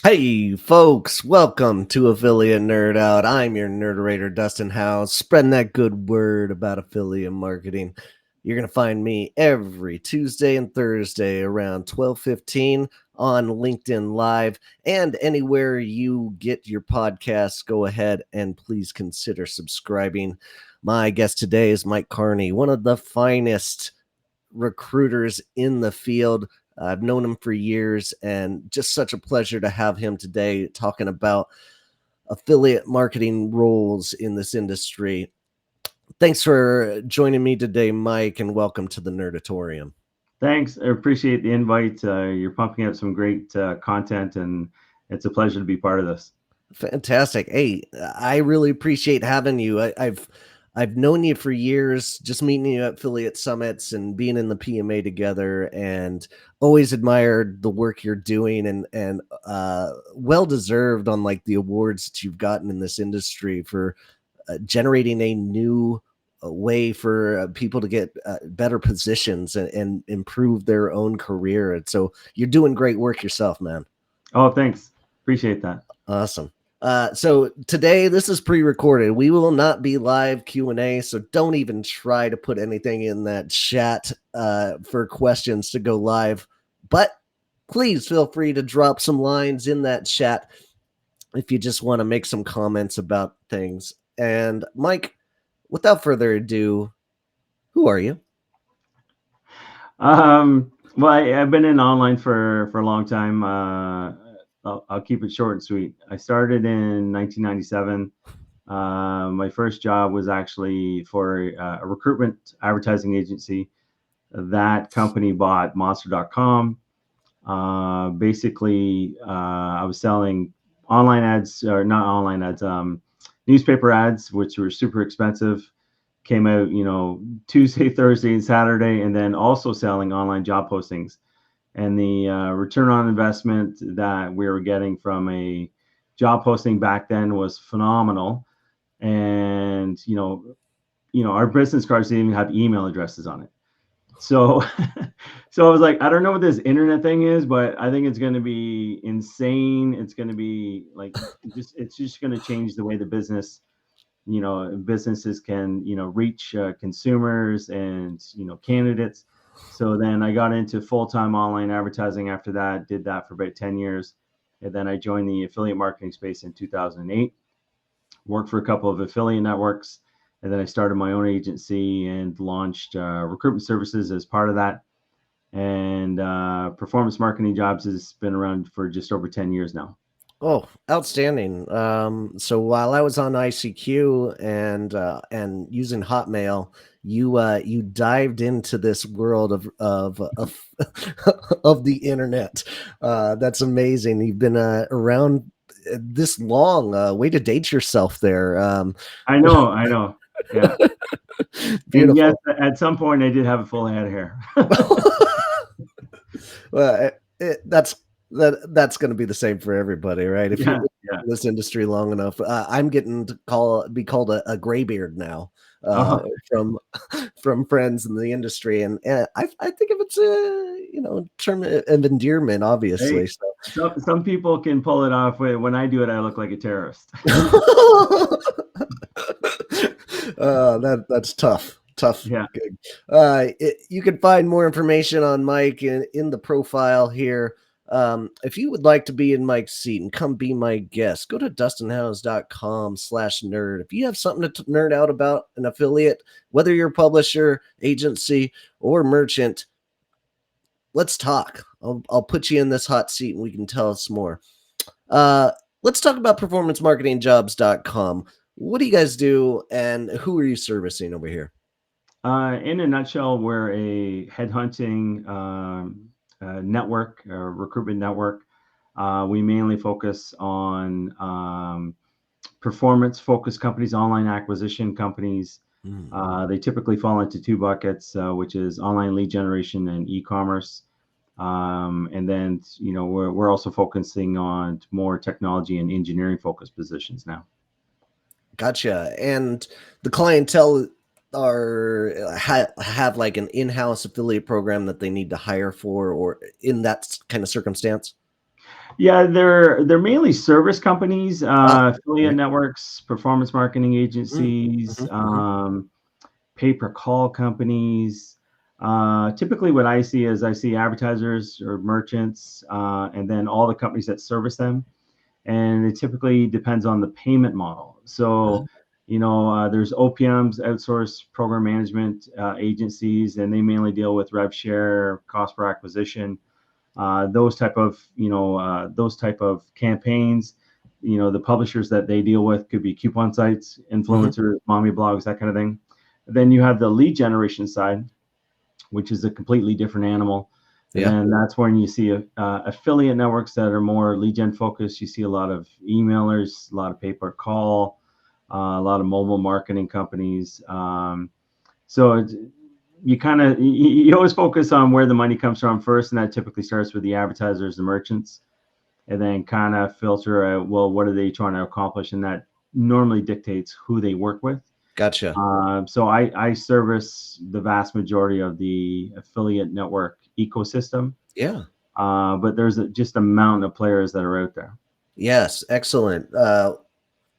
Hey, folks, welcome to Affiliate Nerd Out. I'm your nerderator, Dustin House, spreading that good word about affiliate marketing. You're going to find me every Tuesday and Thursday around 12:15 on LinkedIn Live and anywhere you get your podcasts. Go ahead and please consider subscribing. My guest today is Mike Carney, one of the finest recruiters in the field. I've known him for years, and just such a pleasure to have him today talking about affiliate marketing roles in this industry. Thanks for joining me today, Mike, and welcome to the Nerdatorium. Thanks. I appreciate the invite. You're pumping out some great content, and it's a pleasure to be part of this. Fantastic. Hey, I really appreciate having you. I've known you for years, just meeting you at affiliate summits and being in the PMA together, and always admired the work you're doing, and well deserved on like the awards that you've gotten in this industry for generating a new way for people to get better positions and improve their own career. And so you're doing great work yourself, man. Oh, thanks. Appreciate that. Awesome. So today this is pre-recorded. We will not be live Q&A, so don't even try to put anything in that chat for questions to go live. But please feel free to drop some lines in that chat if you just want to make some comments about things. And Mike, without further ado, who are you? I've been in online for a long time. I'll keep it short and sweet. I started in 1997. My first job was actually for a recruitment advertising agency. That company bought Monster.com. Basically, I was selling online ads, or not online ads, newspaper ads, which were super expensive. Came out, Tuesday, Thursday, and Saturday, and then also selling online job postings. And the return on investment that we were getting from a job posting back then was phenomenal. And our business cards didn't even have email addresses on it. So, so I was like, I don't know what this internet thing is, but I think it's going to be insane. It's going to be like, it's just going to change the way the businesses can, reach consumers and, candidates. So then I got into full-time online advertising after that, did that for about 10 years. And then I joined the affiliate marketing space in 2008, worked for a couple of affiliate networks. And then I started my own agency and launched recruitment services as part of that. And performance marketing jobs has been around for just over 10 years now. Oh, outstanding. So while I was on ICQ and using Hotmail, you dived into this world of of the internet. That's amazing. You've been around this long. Way to date yourself there. I know. Yeah. And yes, Beautiful. at some point I did have a full head of hair. Well, that's going to be the same for everybody, right? If you're Yeah, yeah. in this industry long enough, I'm getting to be called a graybeard now Oh, from from friends in the industry, and I think of it's a term of endearment, hey, obviously. So some people can pull it off. When I do it, I look like a terrorist. that's tough. Tough Yeah. gig. You can find more information on Mike in the profile here. If you would like to be in Mike's seat and come be my guest, go to dustinhouse.com/nerd. If you have something to nerd out about an affiliate, whether you're a publisher, agency, or merchant, let's talk. I'll put you in this hot seat and we can tell us more. Let's talk about performancemarketingjobs.com. What do you guys do and who are you servicing over here? In a nutshell, we're a headhunting network, a recruitment network. We mainly focus on performance-focused companies, online acquisition companies. They typically fall into two buckets, which is online lead generation and e-commerce. And then, we're also focusing on more technology and engineering focused positions now. Gotcha. And the clientele have like an in-house affiliate program that they need to hire for, or in that kind of circumstance. Yeah, they're mainly service companies, Oh, affiliate okay. networks, performance marketing Mm, agencies, mhm, mhm. pay-per-call companies. Typically, what I see is I see advertisers or merchants, and then all the companies that service them. And it typically depends on the payment model. So, there's OPMs, outsourced program management agencies, and they mainly deal with rev share, cost per acquisition, those type of campaigns. The publishers that they deal with could be coupon sites, Mhm. influencers, mommy blogs, that kind of thing. Then you have the lead generation side, which is a completely different animal. And Yeah. then that's when you see affiliate networks that are more lead gen focused. You see a lot of emailers, a lot of pay per call, a lot of mobile marketing companies. So you kind of you always focus on where the money comes from first, and that typically starts with the advertisers, the merchants, and then kind of filter out, well, what are they trying to accomplish, and that normally dictates who they work with. Gotcha. So I service the vast majority of the affiliate network ecosystem, Yeah. but there's just a mountain of players that are out there. Yes. Excellent.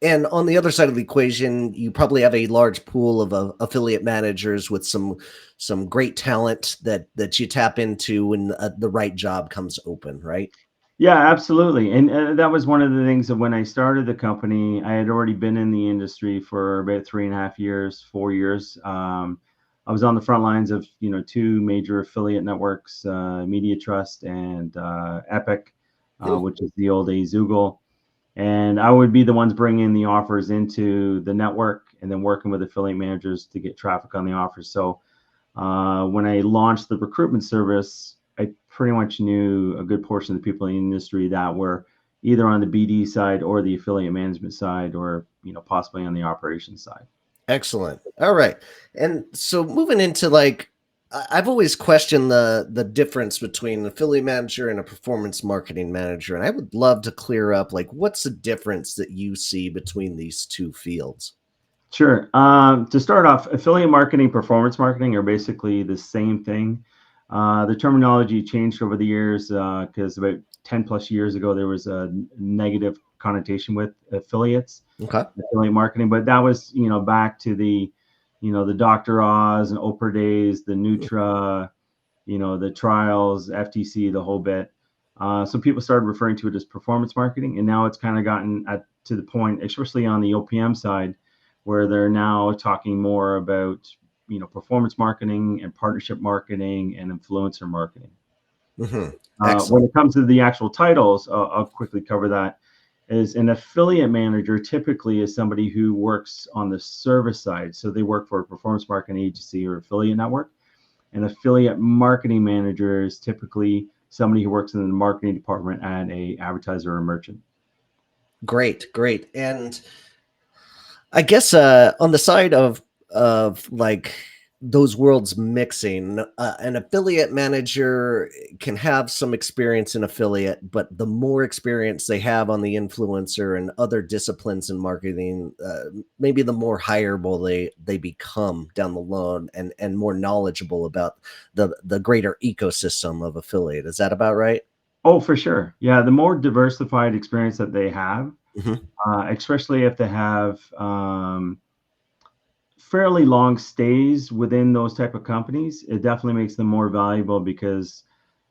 And on the other side of the equation, you probably have a large pool of affiliate managers with some great talent that you tap into when the right job comes open, right? Yeah, absolutely. And that was one of the things that when I started the company, I had already been in the industry for about 3.5 years, 4 years. I was on the front lines of, two major affiliate networks, Media Trust and Epic, Hmm. which is the old Azoogle. And I would be the ones bringing the offers into the network and then working with affiliate managers to get traffic on the offers. So when I launched the recruitment service, I pretty much knew a good portion of the people in the industry that were either on the BD side or the affiliate management side, or possibly on the operations side. Excellent. All right. And so moving into like I've always questioned the difference between an affiliate manager and a performance marketing manager. And I would love to clear up like what's the difference that you see between these two fields? Sure. To start off, affiliate marketing, performance marketing are basically the same thing. The terminology changed over the years because about 10 plus years ago, there was a negative connotation with affiliates, Okay. affiliate marketing, but that was, back to the Dr. Oz and Oprah days, the Nutra, the trials, FTC, the whole bit. So people started referring to it as performance marketing, and now it's kind of gotten to the point, especially on the OPM side, where they're now talking more about performance marketing and partnership marketing and influencer marketing. Hmm. When Excellent. it comes to the actual titles, I'll quickly cover that. Is an affiliate manager typically is somebody who works on the service side, so they work for a performance marketing agency or affiliate network. An affiliate marketing manager is typically somebody who works in the marketing department at a advertiser or merchant. Great, great. And I guess on the side of like those worlds mixing, an affiliate manager can have some experience in affiliate, but the more experience they have on the influencer and other disciplines in marketing, maybe the more hireable they become down the line and more knowledgeable about the greater ecosystem of affiliate. Is that about right? Oh, for sure. Yeah, the more diversified experience that they have, Hmm. especially if they have fairly long stays within those type of companies, it definitely makes them more valuable because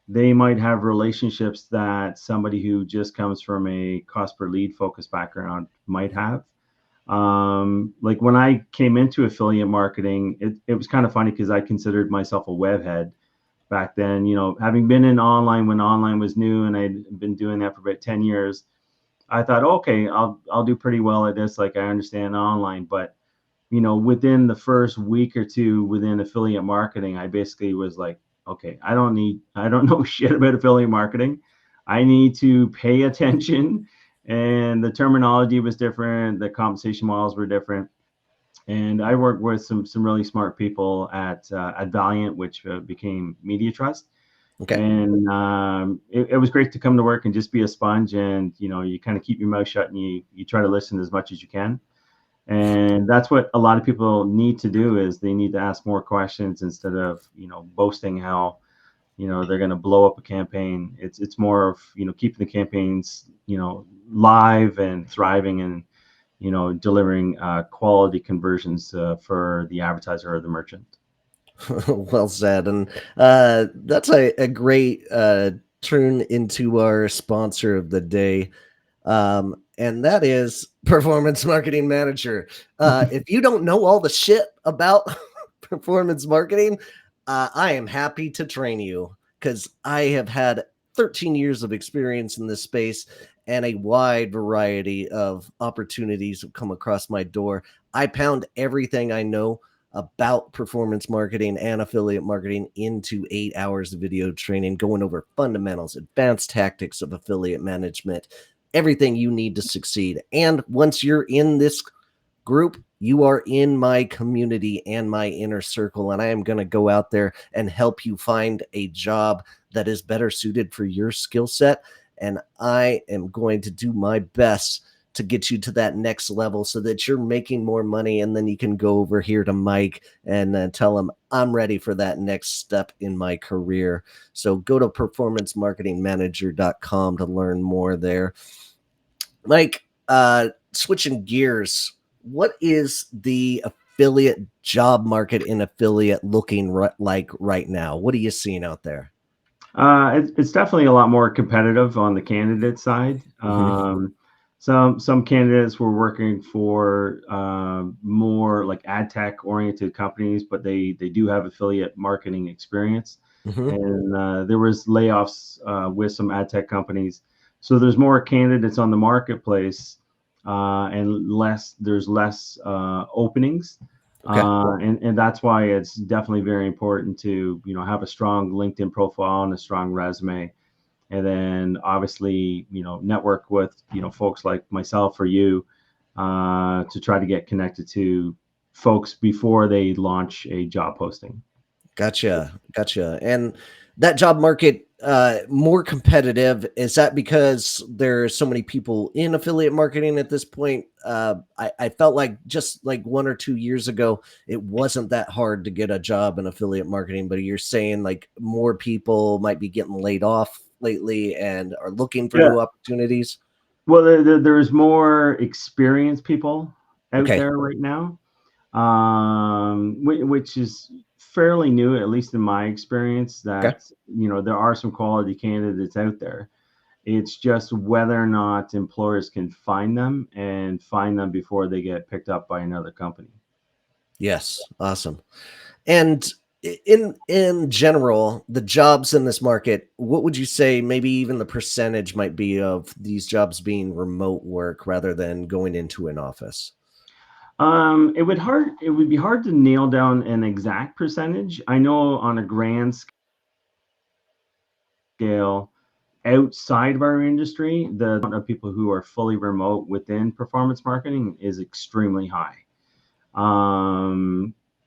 they might have relationships that somebody who just comes from a cost per lead focused background might have. Like when I came into affiliate marketing, it was kind of funny because I considered myself a web head back then, having been in online when online was new, and I'd been doing that for about 10 years. I thought, okay, I'll do pretty well at this. Like I understand online, but within the first week or two within affiliate marketing, I basically was like, okay, I don't know shit about affiliate marketing. I need to pay attention. And the terminology was different. The compensation models were different. And I worked with some really smart people at Valiant, which became Media Trust. Okay. And it was great to come to work and just be a sponge. And you kind of keep your mouth shut and you try to listen as much as you can. And that's what a lot of people need to do, is they need to ask more questions instead of boasting how they're going to blow up a campaign. It's more of, keeping the campaigns, live and thriving, and, delivering quality conversions for the advertiser or the merchant. Well said. And that's a great turn into our sponsor of the day. And that is Performance Marketing Manager. If you don't know all the shit about performance marketing, I am happy to train you, because I have had 13 years of experience in this space, and a wide variety of opportunities have come across my door. I pound everything I know about performance marketing and affiliate marketing into 8 hours of video training, going over fundamentals, advanced tactics of affiliate management, everything you need to succeed. And once you're in this group, you are in my community and my inner circle, and I am going to go out there and help you find a job that is better suited for your skill set. And I am going to do my best to get you to that next level so that you're making more money. And then you can go over here to Mike and tell him, I'm ready for that next step in my career. So go to performancemarketingmanager.com to learn more there. Mike, switching gears, what is the affiliate job market in affiliate looking like right now? What are you seeing out there? It's definitely a lot more competitive on the candidate side. Some candidates were working for more like ad tech oriented companies, but they do have affiliate marketing experience. And there was layoffs with some ad tech companies. So there's more candidates on the marketplace, and there's less openings. Okay. And that's why it's definitely very important to, have a strong LinkedIn profile and a strong resume. And then obviously, network with, folks like myself or you to try to get connected to folks before they launch a job posting. Gotcha. And that job market more competitive, is that because there's so many people in affiliate marketing at this point? I felt like just like 1 or 2 years ago, it wasn't that hard to get a job in affiliate marketing, but you're saying like more people might be getting laid off lately and are looking for new opportunities. Well, there's more experienced people out there right now, which is fairly new, at least in my experience, that, there are some quality candidates out there. It's just whether or not employers can find them before they get picked up by another company. Yes. Awesome. And in general, the jobs in this market, what would you say maybe even the percentage might be of these jobs being remote work rather than going into an office? It would be hard to nail down an exact percentage. I know on a grand scale outside of our industry, the amount of people who are fully remote within performance marketing is extremely high.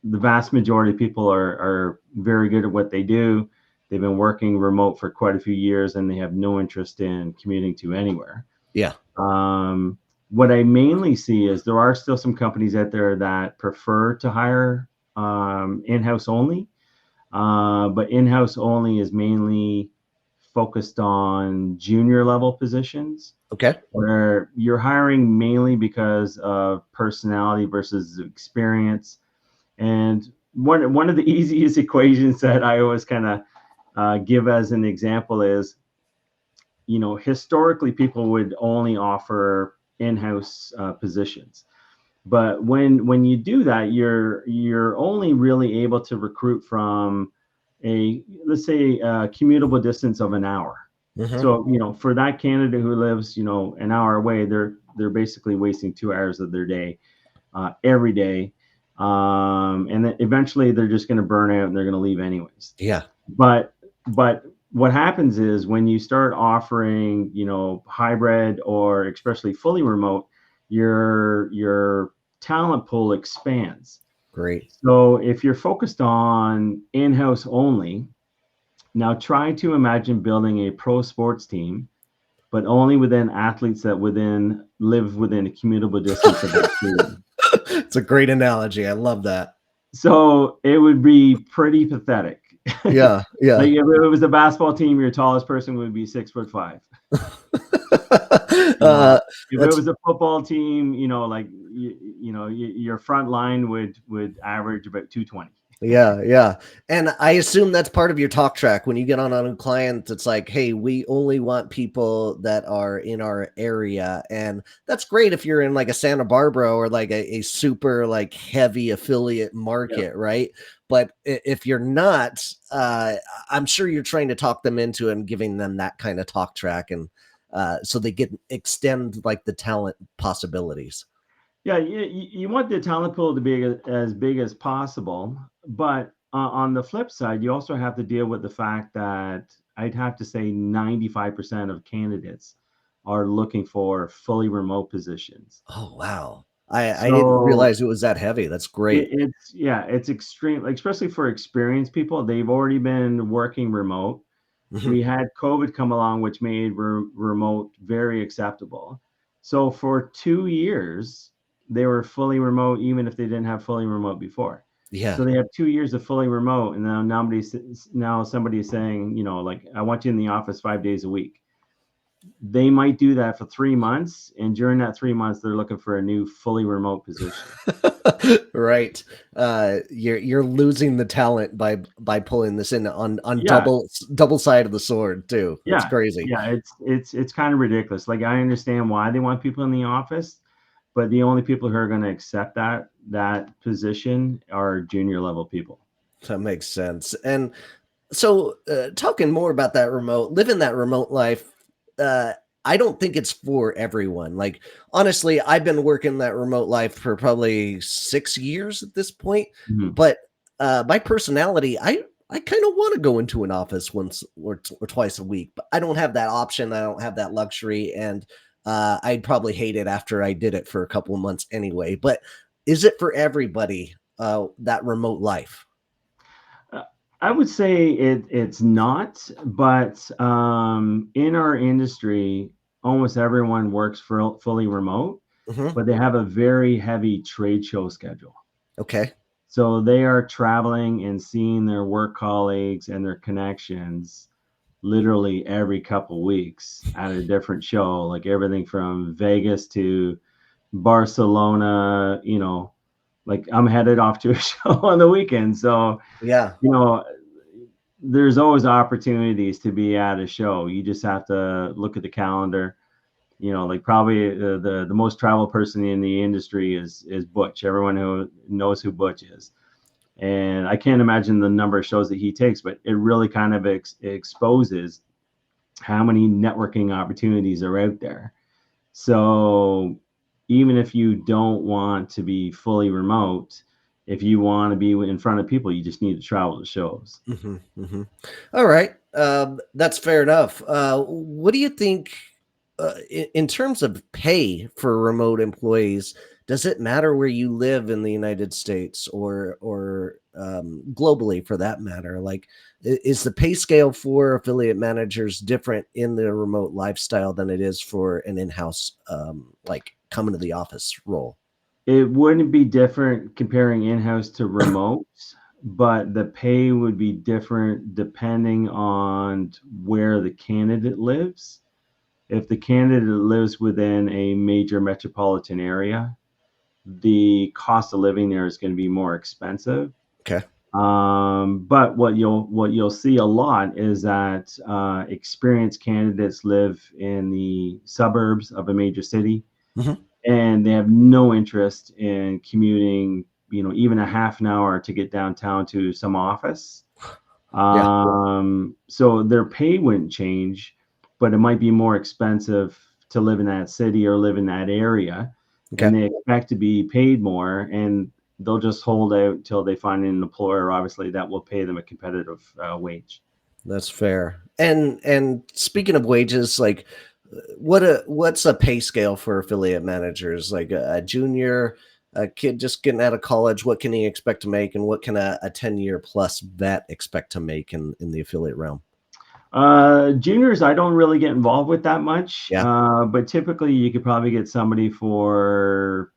The vast majority of people are very good at what they do. They've been working remote for quite a few years, and they have no interest in commuting to anywhere. Yeah. What I mainly see is there are still some companies out there that prefer to hire in-house only, but in-house only is mainly focused on junior level positions. Okay. Where you're hiring mainly because of personality versus experience. And one of the easiest equations that I always kind of give as an example is, historically people would only offer in-house positions. But when you do that, you're only really able to recruit from let's say a commutable distance of an hour. So, for that candidate who lives, an hour away, they're basically wasting 2 hours of their day every day. And then eventually they're just going to burn out and they're going to leave anyways. Yeah. But what happens is when you start offering, hybrid or especially fully remote, your talent pool expands. Great. So if you're focused on in-house only, now try to imagine building a pro sports team, but only within athletes that live within a commutable distance of that team. It's a great analogy. I love that. So it would be pretty pathetic. Yeah, Like yeah. if it was a basketball team, your tallest person would be 6'5". You know, uh, if it that's was a football team, like your front line would average about 220. Yeah, yeah. And I assume that's part of your talk track when you get on a new client. It's like, hey, we only want people that are in our area. And that's great if you're in like a Santa Barbara or like a super like heavy affiliate Yep. market, right? But if you're not, I'm sure you're trying to talk them into and giving them that kind of talk track and so they get extend like the talent possibilities. Yeah, you want the talent pool to be as big as possible, but on the flip side, you also have to deal with the fact that I'd have to say 95% of candidates are looking for fully remote positions. Oh, wow. I didn't So realize it was that heavy. That's great. it's extreme, like especially for experienced people. They've already been working remote. Mhm. We had COVID come along, which made remote very acceptable. So for 2 years, they were fully remote, even if they didn't have fully remote before. Yeah. So they have 2 years of fully remote, and now somebody is saying, like, I want you in the office 5 days a week. They might do that for 3 months, and during that 3 months, they're looking for a new fully remote position. Right. You're losing the talent by pulling this in on Yeah, double side of the sword too. That's yeah, crazy. yeah. It's kind of ridiculous. Like I understand why they want people in the office, but the only people who are going to accept that position are junior level people. That makes sense. And so, talking more about that remote, living that remote life, uh, I don't think it's for everyone. Like, honestly, I've been working that remote life for probably 6 years at this point. Mhm. But my personality, I kind of want to go into an office once or twice a week, but I don't have that option. I don't have that luxury, and I'd probably hate it after I did it for a couple of months anyway. But is it for everybody? That remote life? Uh, I would say it's not, but in our industry, almost everyone works for fully remote, Hmm. but they have a very heavy trade show schedule. Okay. So they are traveling and seeing their work colleagues and their connections literally every couple weeks at a different show, like everything from Vegas to Barcelona. Like I'm headed off to a show on the weekend. So, Yeah. you know, there's always opportunities to be at a show. You just have to look at the calendar. Like probably the most travel person in the industry is Butch. Everyone who knows who Butch is. And I can't imagine the number of shows that he takes, but it really kind of exposes how many networking opportunities are out there. So even if you don't want to be fully remote, if you want to be in front of people, you just need to travel to shows. Mhm, mhm. All right, that's fair enough. What do you think, in terms of pay for remote employees? Does it matter where you live in the United States or globally, for that matter? Like, is the pay scale for affiliate managers different in the remote lifestyle than it is for an in-house, like coming to the office role? It wouldn't be different comparing in-house to remote, but the pay would be different depending on where the candidate lives. If the candidate lives within a major metropolitan area, the cost of living there is going to be more expensive. Okay. But what you'll see a lot is that experienced candidates live in the suburbs of a major city, Mhm. and they have no interest in commuting, even a half an hour to get downtown to some office. Yeah. So their pay wouldn't change, but it might be more expensive to live in that city or live in that area, Okay. and they expect to be paid more, and they'll just hold out until they find an employer, obviously, that will pay them a competitive wage. That's fair. And speaking of wages, like what's a pay scale for affiliate managers? Like a junior, a kid just getting out of college, what can he expect to make, and what can a 10-year plus vet expect to make in the affiliate realm? Juniors, I don't really get involved with that much, Yeah. but typically you could probably get somebody for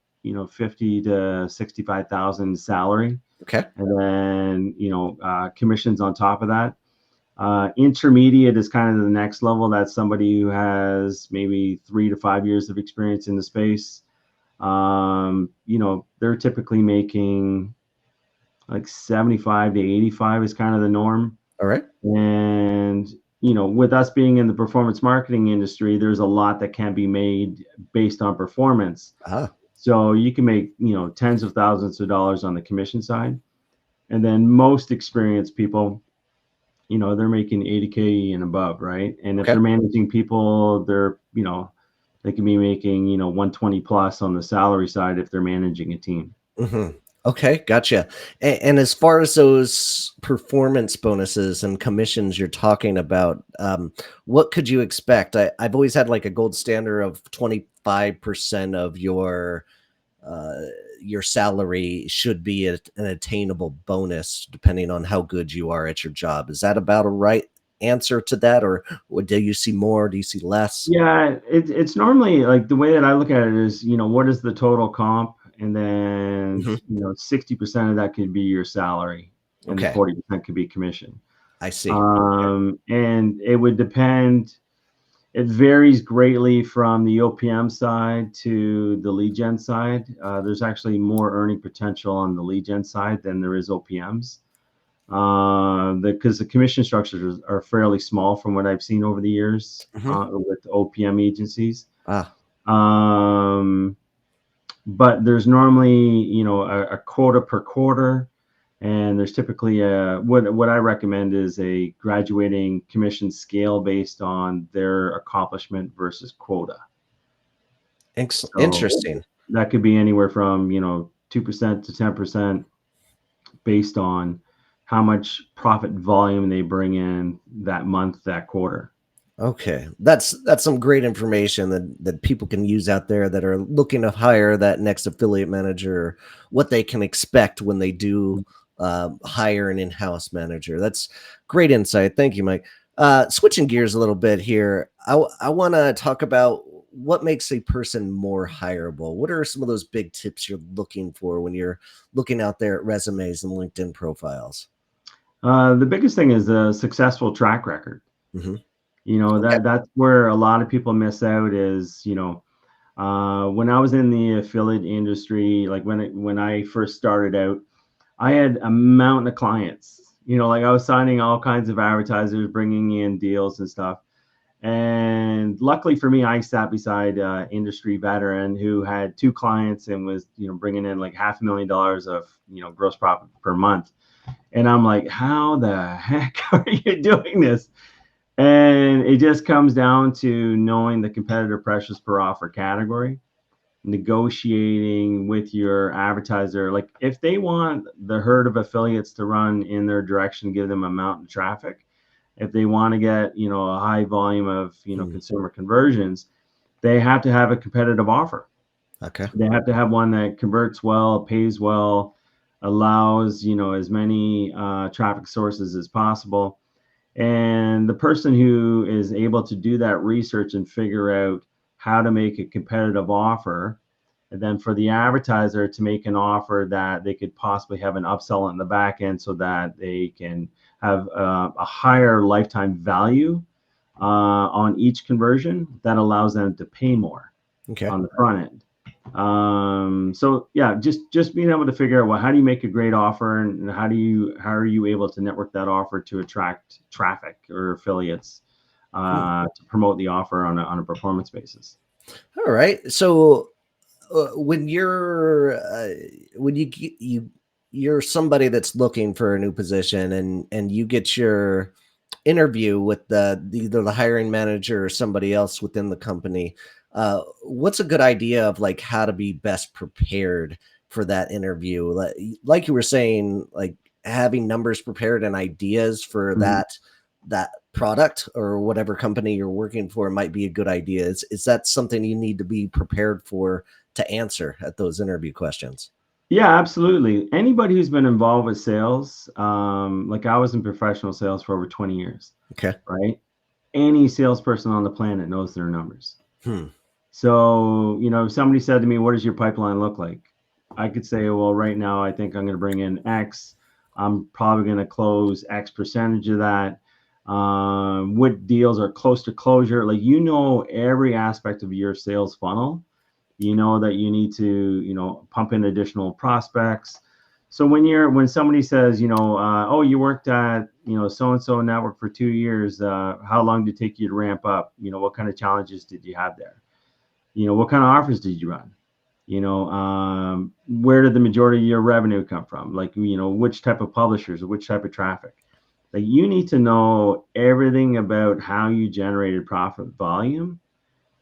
50 to 65,000 salary. Okay. and then commissions on top of that. Intermediate is kind of the next level. That's somebody who has maybe 3 to 5 years of experience in the space. They're typically making like 75 to 85 is kind of the norm. All right. And with us being in the performance marketing industry, there's a lot that can be made based on performance. Ah. So you can make tens of thousands of dollars on the commission side. And then most experienced people, they're making 80K and above, right? And if Okay. they're managing people, they can be making 120 plus on the salary side if they're managing a team. Mm-hmm. Okay, gotcha. And as far as those performance bonuses and commissions you're talking about, what could you expect? I've always had like a gold standard of 25% of uh, your salary should be an attainable bonus, depending on how good you are at your job. Is that about a right answer to that, or do you see more? Do you see less? Yeah, it's normally like the way that I look at it is, what is the total comp? And then, Hmm. 60% of that could be your salary and Okay, 40% could be commission. I see. Okay. And it would depend. It varies greatly from the OPM side to the lead gen side. There's actually more earning potential on the lead gen side than there is OPMs. Because the commission structures are fairly small from what I've seen over the years Hmm. with OPM agencies. Ah, Um, but there's normally, a quota per quarter, and there's typically what I recommend is a graduating commission scale based on their accomplishment versus quota. So interesting. that could be anywhere from 2% to 10% based on how much profit volume they bring in that month, that quarter. Okay, that's some great information that people can use out there that are looking to hire that next affiliate manager. What they can expect when they do hire an in-house manager. That's great insight. Thank you, Mike. Switching gears a little bit here, I want to talk about what makes a person more hireable. What are some of those big tips you're looking for when you're looking out there at resumes and LinkedIn profiles? The biggest thing is a successful track record. Hmm. Okay. That's where a lot of people miss out is, when I was in the affiliate industry, like when I first started out, I had a mountain of clients. Like I was signing all kinds of advertisers, bringing in deals and stuff. And luckily for me, I sat beside an industry veteran who had two clients and was, bringing in like $500,000 of, gross profit per month. And I'm like, how the heck are you doing this? And it just comes down to knowing the competitive pressures per offer category, negotiating with your advertiser. Like if they want the herd of affiliates to run in their direction, give them a mountain of traffic. If they want to get, a high volume of, Hmm. consumer conversions, they have to have a competitive offer. Okay. They have to have one that converts well, pays well, allows, as many traffic sources as possible. And the person who is able to do that research and figure out how to make a competitive offer, and then for the advertiser to make an offer that they could possibly have an upsell in the back end so that they can have a higher lifetime value on each conversion, that allows them to pay more Okay. on the front end. So yeah, just being able to figure out, well, how do you make a great offer, and how are you able to network that offer to attract traffic or affiliates Hmm. to promote the offer on a performance basis. All right. So when you're somebody that's looking for a new position and you get your interview with either the hiring manager or somebody else within the company, what's a good idea of like how to be best prepared for that interview? Like you were saying, like having numbers prepared and ideas for Mhm. that product or whatever company you're working for might be a good idea. Is that something you need to be prepared for to answer at those interview questions? Yeah, absolutely. Anybody who's been involved with sales, like I was in professional sales for over 20 years, Okay. right? Any salesperson on the planet knows their numbers. Hmm. So, if somebody said to me, what does your pipeline look like? I could say, well, right now I think I'm going to bring in X. I'm probably going to close X percentage of that. What deals are close to closure? Like, every aspect of your sales funnel. You know that you need to, pump in additional prospects. So when somebody says, oh, you worked at, so and so network for 2 years, how long did it take you to ramp up? What kind of challenges did you have there? What kind of offers did you run? Where did the majority of your revenue come from? Like, which type of publishers or which type of traffic? Like, you need to know everything about how you generated profit volume.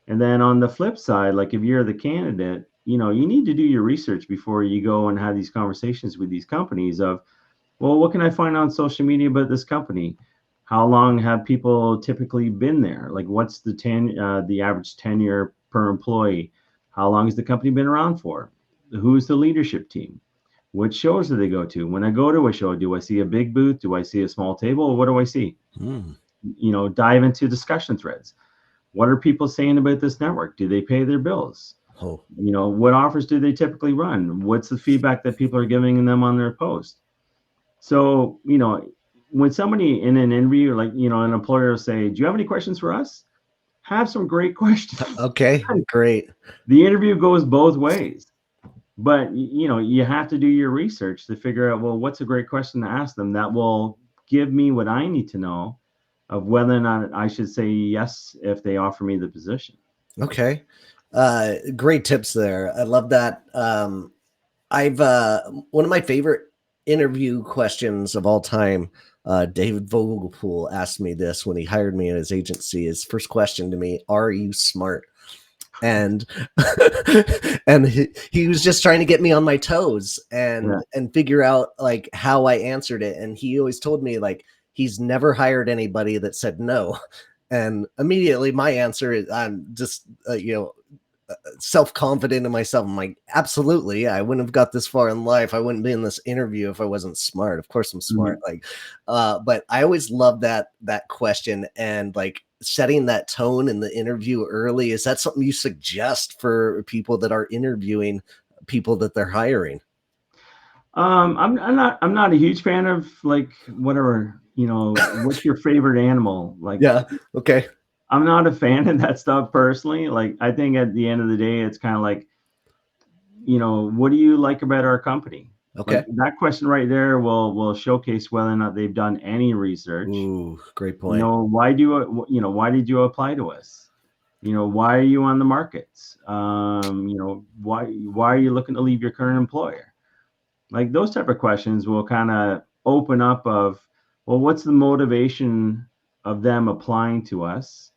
And then on the flip side, like, if you're the candidate, you need to do your research before you go and have these conversations with these companies of, well, what can I find on social media about this company? How long have people typically been there? Like, what's the average tenure per employee? How long has the company been around for? Who's the leadership team? What shows do they go to? When I go to a show, do I see a big booth? Do I see a small table? What do I see? Dive into discussion threads. What are people saying about this network? Do they pay their bills? Oh, What offers do they typically run? What's the feedback that people are giving them on their post? So, when somebody in an interview, like, an employer will say, do you have any questions for us? Have some great questions. okay, great. The interview goes both ways. But, you have to do your research to figure out, well, what's a great question to ask them that will give me what I need to know of whether or not I should say yes if they offer me the position. Okay. Great tips there. I love that. I've one of my favorite interview questions of all time. David Vogelpool asked me this when he hired me in his agency. His first question to me: "Are you smart?" And and he was just trying to get me on my toes and figure out like how I answered it. And he always told me like he's never hired anybody that said no. And immediately my answer is I'm just self-confident in myself. I'm like, absolutely, yeah, I wouldn't have got this far in life. I wouldn't be in this interview if I wasn't smart. Of course I'm smart. Like, but I always love that question and like setting that tone in the interview early. Is that something you suggest for people that are interviewing people that they're hiring? I'm not a huge fan of like whatever, what's your favorite animal? Like, Yeah. Okay. I'm not a fan of that stuff personally. Like, I think at the end of the day, it's kind of like, what do you like about our company? Okay. Like, that question right there will showcase whether or not they've done any research. Ooh, great point. Why did you apply to us? Why are you on the markets? Why are you looking to leave your current employer? Like, those type of questions will kind of open up of, well, what's the motivation of them applying to us?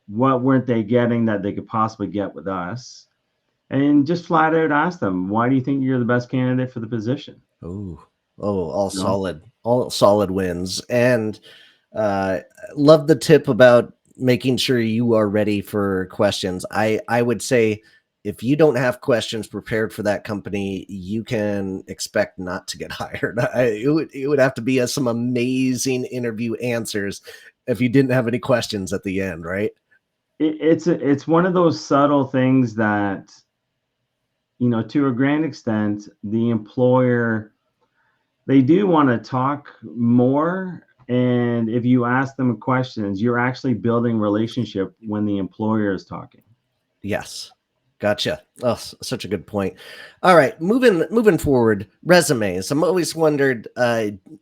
What weren't they getting that they could possibly get with us? And just flat out ask them, why do you think you're the best candidate for the position? Oh, all No. solid wins. And love the tip about making sure you are ready for questions. I would say if you don't have questions prepared for that company, you can expect not to get hired. It would have to be some amazing interview answers if you didn't have any questions at the end, right? It's one of those subtle things that, to a grand extent, the employer, they do want to talk more. And if you ask them questions, you're actually building relationship when the employer is talking. Yes. Gotcha. Oh, such a good point. All right, moving forward, resumes. I'm always wondered,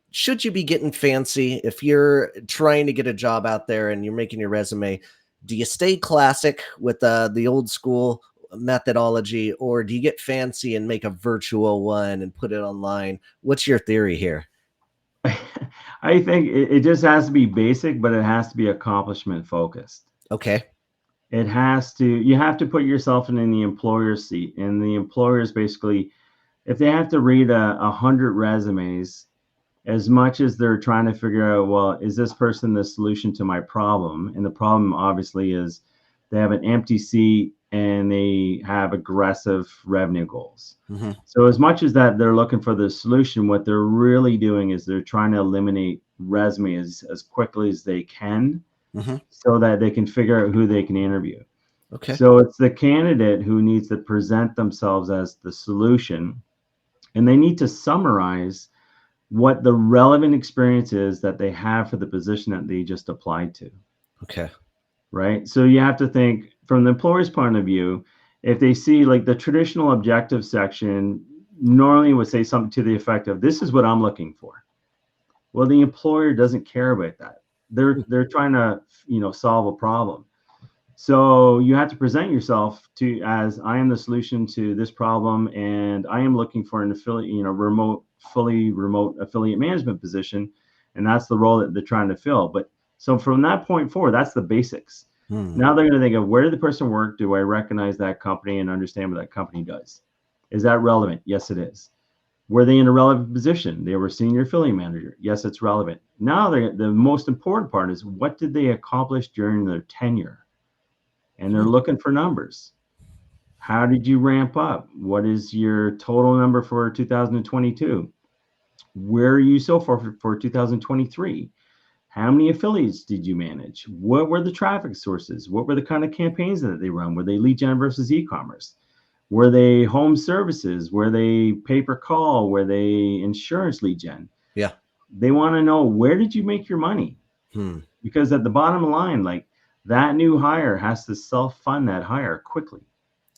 should you be getting fancy if you're trying to get a job out there and you're making your resume? Do you stay classic with the old school methodology, or do you get fancy and make a virtual one and put it online? What's your theory here? I think it just has to be basic, but it has to be accomplishment focused. Okay. You have to put yourself in the employer's seat. And the employers basically, if they have to read 100 resumes, as much as they're trying to figure out, well, is this person the solution to my problem? And the problem obviously is they have an empty seat and they have aggressive revenue goals. Mm-hmm. So as much as that they're looking for the solution, what they're really doing is they're trying to eliminate resumes as quickly as they can, Mm-hmm. so that they can figure out who they can interview. Okay. So it's the candidate who needs to present themselves as the solution and they need to summarize what the relevant experience is that they have for the position that they just applied to. Okay. Right. So you have to think from the employer's point of view, if they see like the traditional objective section normally would say something to the effect of, this is what I'm looking for. Well, the employer doesn't care about that. They're trying to, solve a problem. So you have to present yourself to as, I am the solution to this problem, and I am looking for an affiliate, fully remote affiliate management position, and that's the role that they're trying to fill. But so from that point forward, that's the basics. Now they're going to think of, where did the person work? Do I recognize that company and understand what that company does? Is that relevant? Yes, it is. Were they in a relevant position? They were senior affiliate manager. Yes, it's relevant. Now the most important part is, what did they accomplish during their tenure? And they're looking for numbers. How did you ramp up? What is your total number for 2022? Where are you so far for 2023? How many affiliates did you manage? What were the traffic sources? What were the kind of campaigns that they run? Were they lead gen versus e-commerce? Were they home services? Were they pay per call? Were they insurance lead gen? Yeah. They want to know, where did you make your money? Because at the bottom line, like, that new hire has to self-fund that hire quickly.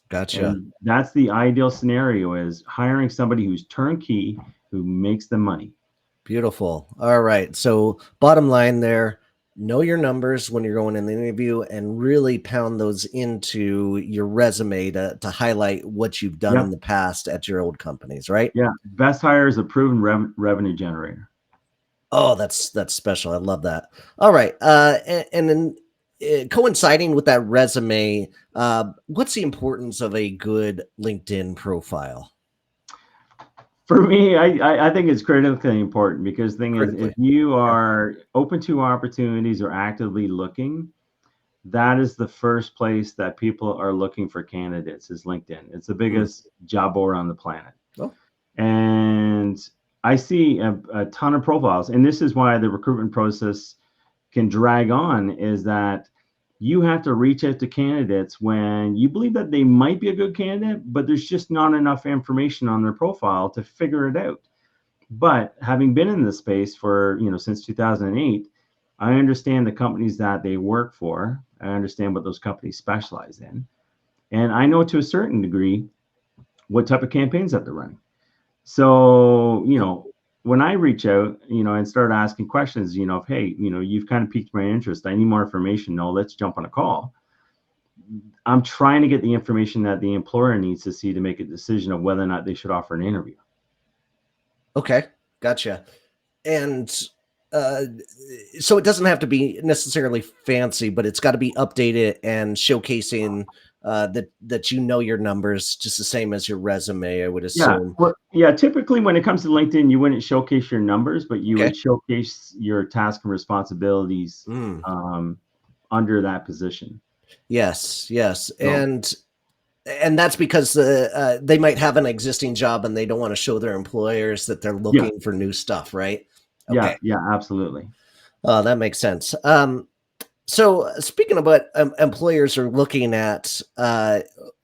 Gotcha. And that's the ideal scenario, is hiring somebody who's turnkey, who makes the money. Beautiful. All right. So bottom line there, know your numbers when you're going in the interview, and really pound those into your resume to highlight what you've done in the past at your old companies, right? Yeah. Best hire is a proven revenue generator. Oh, that's special. I love that. All right. And then coinciding with that resume, what's the importance of a good LinkedIn profile? For me, I think it's critically important, because the thing is, if you are open to opportunities or actively looking, that is the first place that people are looking for candidates, is LinkedIn. It's the biggest job board on the planet. Oh. And I see a ton of profiles. And this is why the recruitment process can drag on, is that you have to reach out to candidates when you believe that they might be a good candidate, but there's just not enough information on their profile to figure it out. But having been in this space for, since 2008, I understand the companies that they work for. I understand what those companies specialize in. And I know to a certain degree what type of campaigns that they're running. So, when I reach out, and start asking questions, of, hey, you've kind of piqued my interest. I need more information. No, let's jump on a call. I'm trying to get the information that the employer needs to see to make a decision of whether or not they should offer an interview. Okay. Gotcha. And so it doesn't have to be necessarily fancy, but it's got to be updated and showcasing that your numbers just the same as your resume, I would assume. Typically when it comes to LinkedIn, you wouldn't showcase your numbers, but you would showcase your task and responsibilities under that position. Yes. And that's because they might have an existing job and they don't want to show their employers that they're looking for new stuff, right? Okay. Yeah, absolutely. That makes sense. So speaking of what employers are looking at,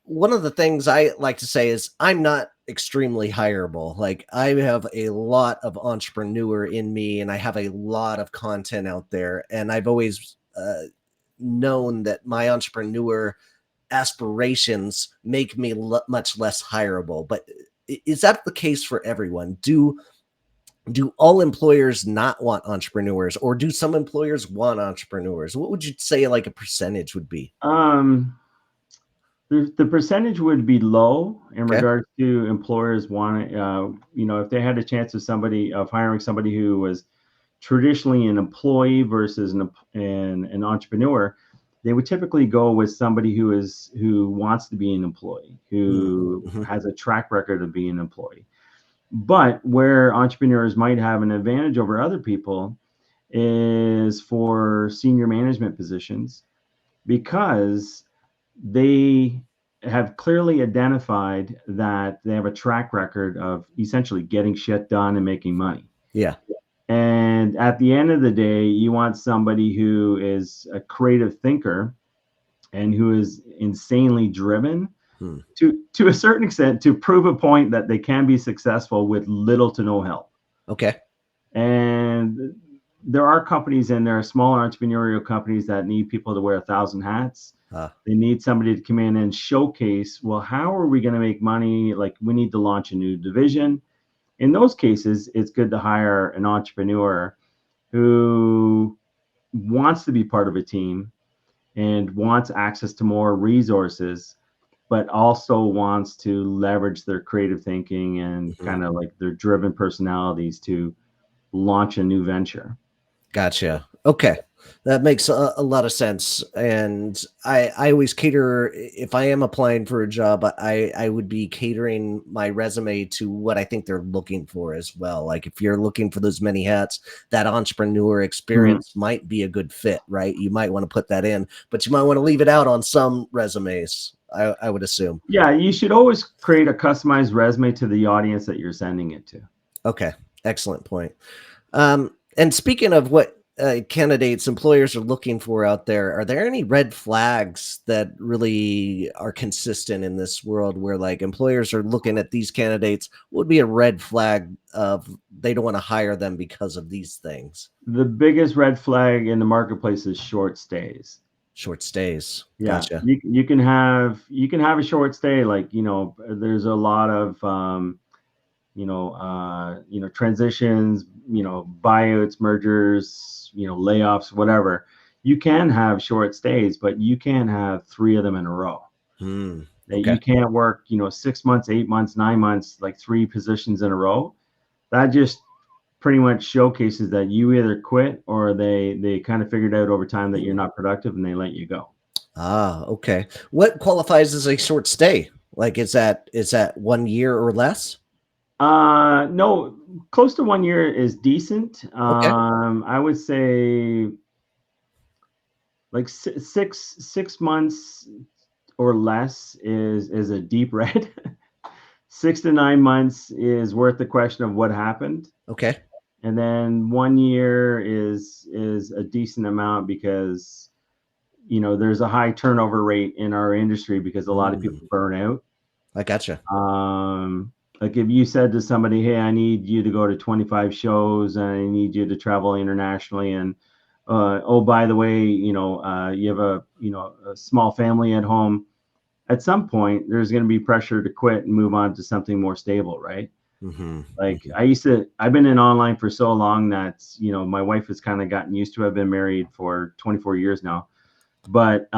one of the things I like to say is, I'm not extremely hireable. Like, I have a lot of entrepreneur in me, and I have a lot of content out there. And I've always known that my entrepreneur aspirations make me much less hireable. But is that the case for everyone? Do all employers not want entrepreneurs, or do some employers want entrepreneurs? What would you say, like, a percentage would be? The percentage would be low in regards to employers wanting, if they had a chance of hiring somebody who was traditionally an employee versus an entrepreneur, they would typically go with somebody who wants to be an employee, who has a track record of being an employee. But where entrepreneurs might have an advantage over other people is for senior management positions, because they have clearly identified that they have a track record of essentially getting shit done and making money. Yeah. And at the end of the day, you want somebody who is a creative thinker and who is insanely driven, Hmm. to a certain extent, to prove a point that they can be successful with little to no help. Okay. And there are companies, and there are smaller entrepreneurial companies that need people to wear 1,000 hats. Uh, They need somebody to come in and showcase, well, how are we going to make money? Like, we need to launch a new division. In those cases, it's good to hire an entrepreneur who wants to be part of a team and wants access to more resources, but also wants to leverage their creative thinking and mhm. kind of like their driven personalities to launch a new venture. Gotcha. Okay. That makes a lot of sense. And I always cater, if I am applying for a job, I would be catering my resume to what I think they're looking for as well. Like if you're looking for those many hats, that entrepreneur Mhm. experience might be a good fit, right? You might want to put that in, but you might want to leave it out on some resumes, I would assume. Yeah, you should always create a customized resume to the audience that you're sending it to. Okay. Excellent point. And speaking of what candidates, employers are looking for out there, are there any red flags that really are consistent in this world where like employers are looking at these candidates? What would be a red flag of they don't want to hire them because of these things? The biggest red flag in the marketplace is short stays. Short stays. Yeah, Gotcha. you can have a short stay. Like, there's a lot of transitions, buyouts, mergers, layoffs, whatever. You can have short stays, but you can't have three of them in a row. Hmm. That Okay. you can't work, 6 months, 8 months, 9 months, like three positions in a row. That just pretty much showcases that you either quit or they kind of figured out over time that you're not productive and they let you go. Ah, okay. What qualifies as a short stay? Like is that 1 year or less? No, close to 1 year is decent. Okay. I would say like 6 months or less is a deep red. 6 to 9 months is worth the question of what happened, Okay. and then 1 year is a decent amount because there's a high turnover rate in our industry because a lot of people Mm, burn out. I gotcha. Like if you said to somebody, "Hey, I need you to go to 25 shows and I need you to travel internationally," and oh, by the way, you have a small family at home. At some point, there's going to be pressure to quit and move on to something more stable, right? Hmm. Like I've been in online for so long that my wife has kind of gotten used to it. I've been married for 24 years now, but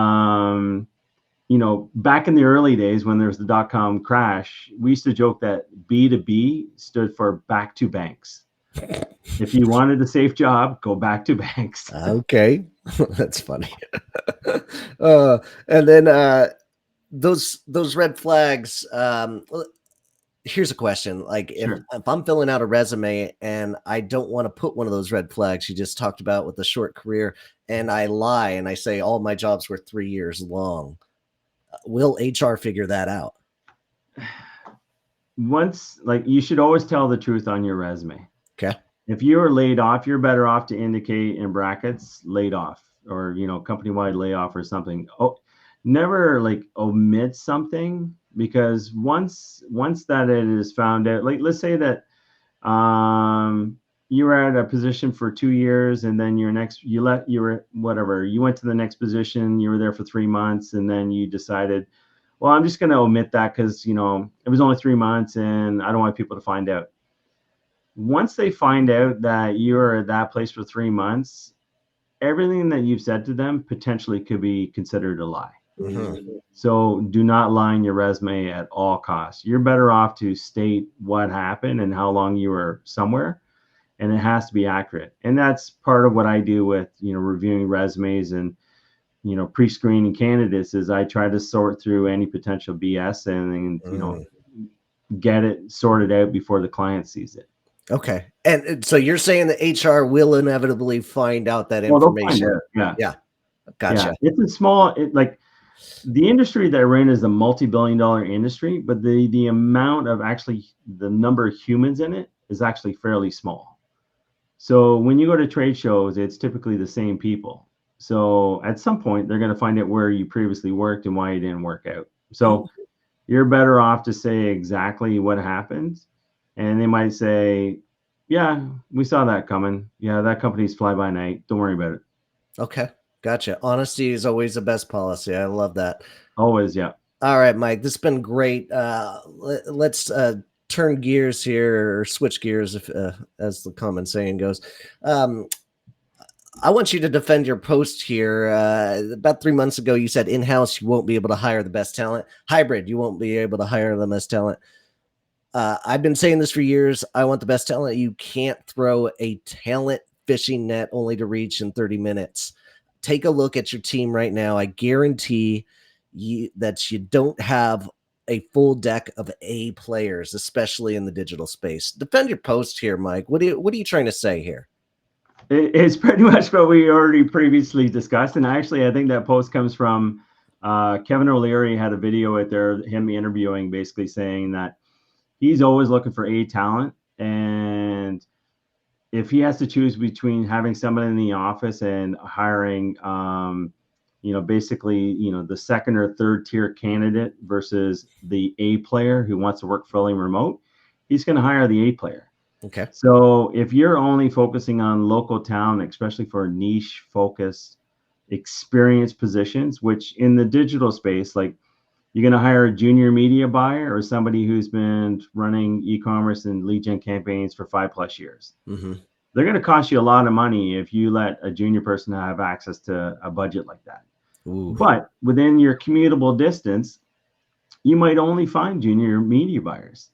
back in the early days when there was the dot-com crash, we used to joke that B2B stood for back to banks. If you wanted a safe job, go back to banks. Okay, that's funny. uh, and then those red flags. Well, here's a question: like Sure. if I'm filling out a resume and I don't want to put one of those red flags you just talked about with the short career, and I lie and I say all my jobs were 3 years long, will HR figure that out? Once, like, you should always tell the truth on your resume. Okay. If you are laid off, you're better off to indicate in brackets laid off, or company-wide layoff or something. Oh, never like omit something, because once that it is found out, like let's say that you were at a position for 2 years, and then you were whatever, you went to the next position, you were there for 3 months, and then you decided, well, I'm just going to omit that because it was only 3 months and I don't want people to find out. Once they find out that you're at that place for 3 months, everything that you've said to them potentially could be considered a lie. Hmm. So do not lie in your resume at all costs. You're better off to state what happened and how long you were somewhere, and it has to be accurate. And that's part of what I do with reviewing resumes and pre-screening candidates, is I try to sort through any potential BS and Mm. get it sorted out before the client sees it. Okay. And so you're saying that HR will inevitably find out that Well, they'll find information. out. Yeah. Yeah. Yeah. Gotcha. It's a like the industry that we're in is a multi-billion-dollar industry, but the amount of actually the number of humans in it is actually fairly small. So when you go to trade shows, it's typically the same people. So at some point, they're going to find out where you previously worked and why you didn't work out. Mm. So you're better off to say exactly what happened. And they might say, yeah, we saw that coming. Yeah, that company's fly by night. Don't worry about it. Okay, gotcha. Honesty is always the best policy. I love that. Always, yeah. All right, Mike, this has been great. Let's turn gears here, or switch gears, if as the common saying goes. Um, I want you to defend your post here. About 3 months ago, you said in-house you won't be able to hire the best talent. Hybrid, you won't be able to hire the best talent. I've been saying this for years. I want the best talent. You can't throw a talent fishing net only to reach in 30 minutes. Take a look at your team right now. I guarantee you that you don't have a full deck of A players, especially in the digital space. Defend your post here, Mike. What are you trying to say here? It's pretty much what we already previously discussed. And actually, I think that post comes from Kevin O'Leary had a video out there, him interviewing, basically saying that he's always looking for A talent. And if he has to choose between having somebody in the office and hiring, basically, the second or third tier candidate versus the A player who wants to work fully remote, he's going to hire the A player. Okay. So if you're only focusing on local talent, especially for niche focused experience positions, which in the digital space, like you're going to hire a junior media buyer or somebody who's been running e-commerce and lead gen campaigns for 5+ years. Mm-hmm. They're going to cost you a lot of money if you let a junior person have access to a budget like that. Ooh. But within your commutable distance, you might only find junior media buyers.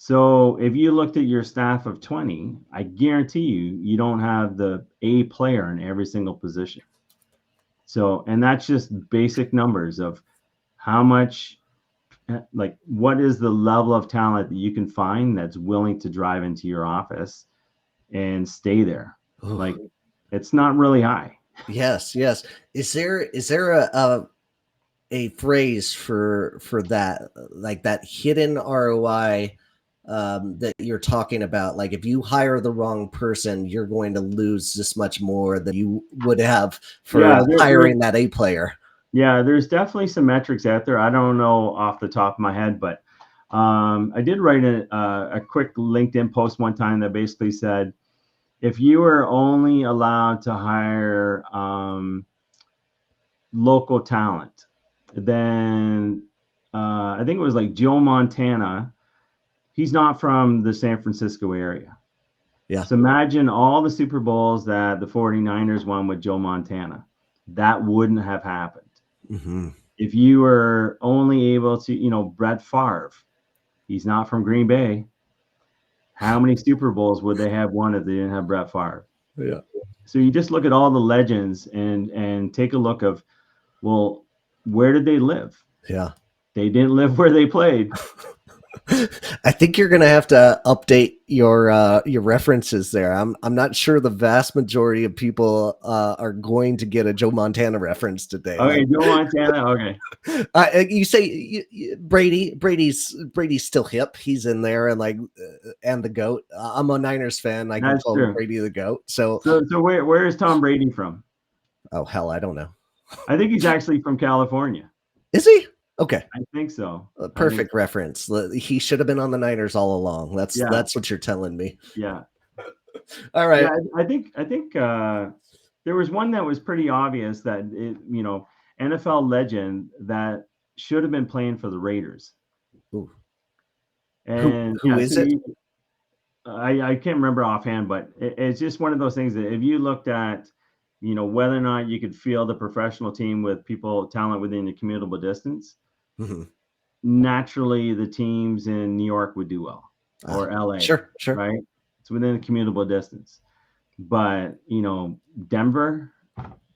So if you looked at your staff of 20, I guarantee you don't have the A player in every single position. So, and that's just basic numbers of how much, like, what is the level of talent that you can find that's willing to drive into your office and stay there. Ooh. Like, it's not really high. Yes. Is there a phrase for that, like that hidden ROI that you're talking about? Like if you hire the wrong person, you're going to lose this much more than you would have for hiring that A player. Yeah, there's definitely some metrics out there. I don't know off the top of my head, but I did write a quick LinkedIn post one time that basically said, if you were only allowed to hire local talent, then I think it was like Joe Montana. He's not from the San Francisco area. Yeah. So imagine all the Super Bowls that the 49ers won with Joe Montana. That wouldn't have happened. Mm-hmm. If you were only able to, Brett Favre, he's not from Green Bay. How many Super Bowls would they have won if they didn't have Brett Favre? Yeah. So you just look at all the legends and take a look of, well, where did they live? Yeah. They didn't live where they played. I think you're going to have to update your references there. I'm not sure the vast majority of people are going to get a Joe Montana reference today. Okay, Joe Montana. Okay. You say Brady's still hip. He's in there and and the GOAT. I'm a Niners fan. I can call Brady the GOAT. So where is Tom Brady from? Oh hell, I don't know. I think he's actually from California. Is he? Okay. I think so. Perfect reference. He should have been on the Niners all along. That's what you're telling me. Yeah. All right. Yeah, I think there was one that was pretty obvious that NFL legend that should have been playing for the Raiders. Ooh. And who is it? I can't remember offhand, but it's just one of those things that if you looked at, whether or not you could field a professional team with talent within the commutable distance, mm-hmm. naturally the teams in New York would do well, or LA. Sure. Right? It's within a commutable distance. But, Denver,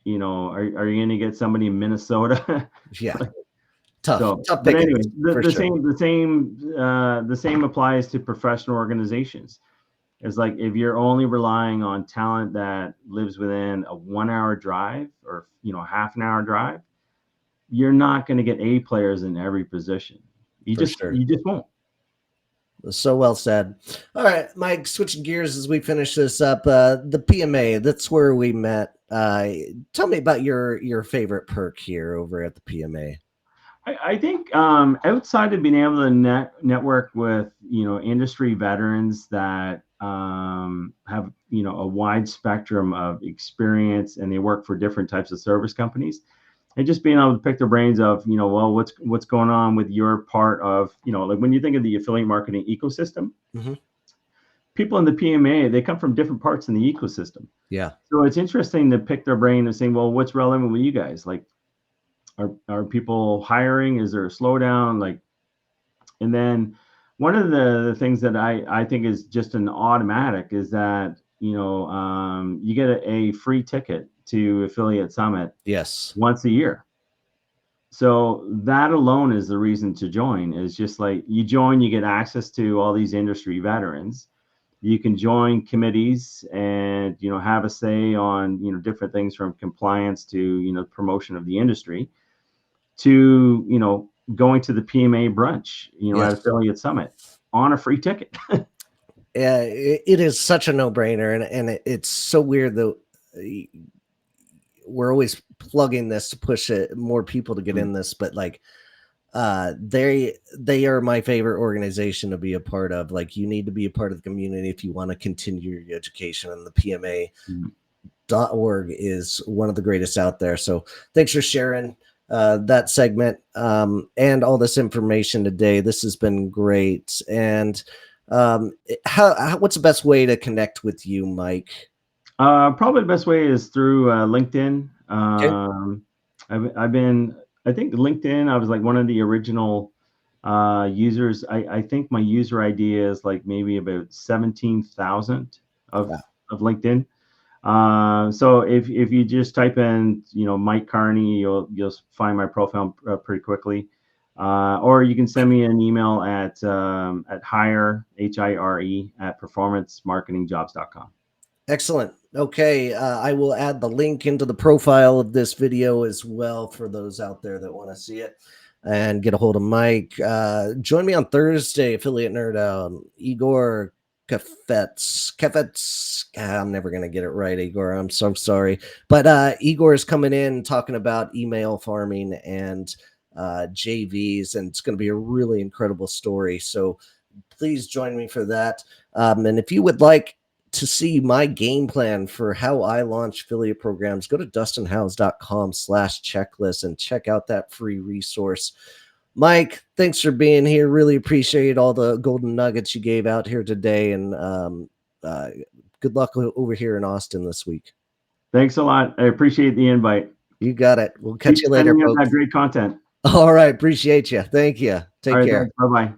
are you going to get somebody in Minnesota? Yeah. Tough but anyway, the same applies to professional organizations. It's like if you're only relying on talent that lives within a 1 hour drive or half an hour drive, you're not going to get A players in every position. You just won't. So well said. All right, Mike, switching gears as we finish this up. The PMA, that's where we met. Tell me about your favorite perk here over at the PMA. I think outside of being able to network with industry veterans that have a wide spectrum of experience, and they work for different types of service companies, and just being able to pick their brains of well, what's going on with your part of like when you think of the affiliate marketing ecosystem. Mm-hmm. People in the PMA, they come from different parts in the ecosystem. Yeah. So it's interesting to pick their brain and saying, well, what's relevant with you guys? Like, are people hiring? Is there a slowdown? Like, and then one of the things that I think is just an automatic is that you get a free ticket to Affiliate Summit Yes. once a year. So that alone is the reason to join. Is just like you join, you get access to all these industry veterans. You can join committees and have a say on different things, from compliance to promotion of the industry, to going to the PMA brunch at Yes. Affiliate Summit on a free ticket. Yeah, it is such a no-brainer, and it's so weird that we're always plugging this to push it more people to get in this, but like they are my favorite organization to be a part of. Like, you need to be a part of the community if you want to continue your education, and the PMA.org is one of the greatest out there. So thanks for sharing that segment and all this information today. This has been great. And what's the best way to connect with you, Mike? Probably the best way is through LinkedIn. Okay. I've been, I think LinkedIn, I was like one of the original users. I think my user ID is like maybe about 17,000 Wow. of LinkedIn. So if you just type in Mike Carney, you'll find my profile pretty quickly. Or you can send me an email at hire, HIRE, at performancemarketingjobs.com. Excellent. Okay, I will add the link into the profile of this video as well for those out there that want to see it and get a hold of Mike. Join me on Thursday, Affiliate Nerd Out. Igor Kefetz. I'm never going to get it right, Igor. I'm so sorry. But Igor is coming in talking about email farming and JVs, and it's going to be a really incredible story. So please join me for that. And if you would like to see my game plan for how I launch affiliate programs, go to dustinhouse.com/checklist and check out that free resource. Mike, thanks for being here. Really appreciate all the golden nuggets you gave out here today. And good luck over here in Austin this week. Thanks a lot. I appreciate the invite. You got it. We'll catch you later, Sending out folks. that great content. All right. Appreciate you. Thank you. Take care. Bye-bye.